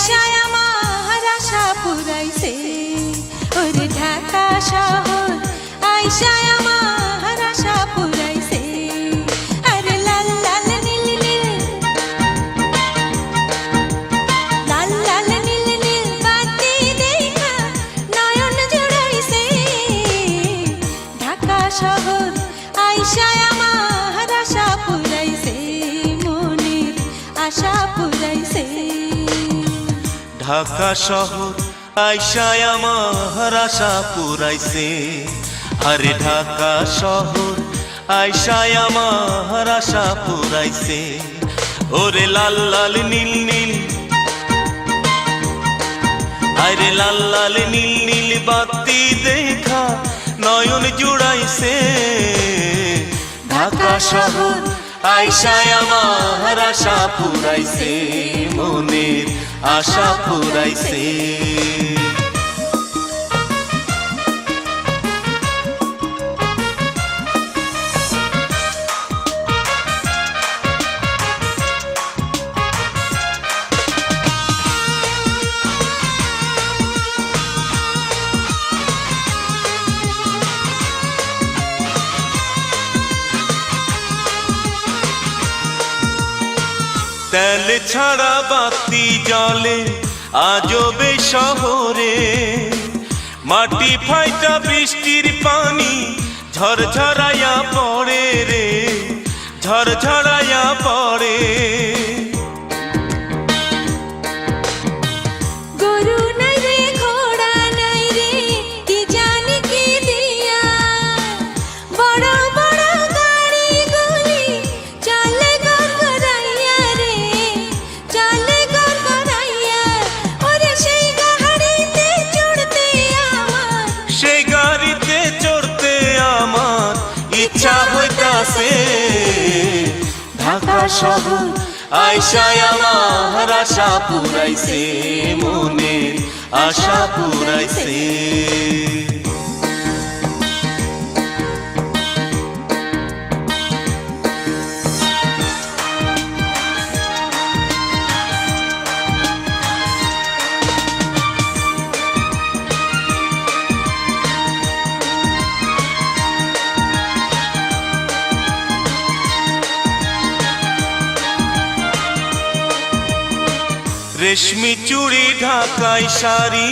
আইসায় আমার আশা পুরাইছে ওরে ঢাকা শহর আইসায় আমার আশা পুরাইছে আরে লাল লাল নীল নীল লাল লাল নীল নীল বাতি দেখা নয়ন জুড়াইছে ঢাকা শহর আইসায় আমার আশা পুরাইছে মনের আশা পুরাইছে ঢাকা শহর আইসায় আমার আশা পুরাইছে আরে ঢাকা শহর আইসায় আমার আশা পুরাইছে ওরে লাল লাল নীল নীল আরে লাল লাল নীল নীল বাতি দেখা নয়ন জুড়াইছে ঢাকা শহর আইসায় আমার আশা পুরাইছে মনের আশা পুরাইছে তেল ছাড়া বাতি জলে আজবে শহরে মাটি ফাইটা বৃষ্টির পানি ঝরঝরাইয়া পড়ে রে ঝরঝরাইয়া পড়ে গরু নাই রে ঘোড়া নাই রে কি জানি কি দিয়া বড় বড় গাড়ি গুলি চলে গড়গড়াইয়া রে চলে গড়গড়াইয়া ওরে সেই গাড়িতে চড়তে আমার সেই গাড়িতে চড়তে আমার ইচ্ছা হইতাছে ঢাকা শহর আইসায় আমার আশা পুরাইছে মনের আশা পুরাইছে রেশমি চুড়ি ঢাকাই শাড়ি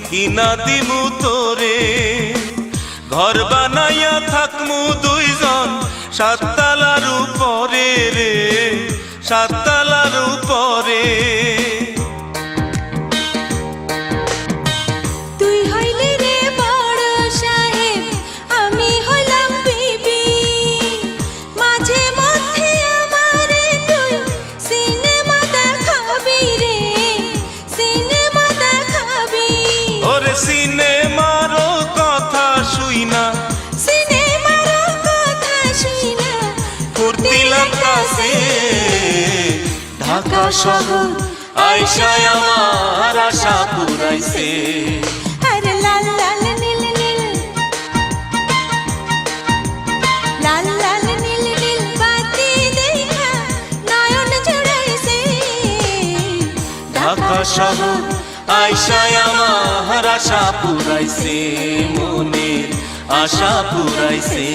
কিনা দিমু তোরে ঘর বানাইয়া থাকমু দুইজন সাততলার উপরে রে সাততলার উপরে তুই হইলি রে বড় সাহেব আমি হলাম বিবি মাঝে মধ্যে আমারে তুই সিনেমা দেখাবি রে সিনেমা দেখাবি ওরে সিনেমারও কথা শুই না সিনেমার কথা শুই না ফুর্তি লাগতাছে ঢাকা শহর আইসায় আমার আশা পুরাইছে আরে লাল লাল নীল নীল লাল লাল নীল নীল বাতি দেখা নয়ন জুড়াইছে ঢাকা শহর আইসায় আমার আশা পুরাইছে মনের আশা পুরাইছে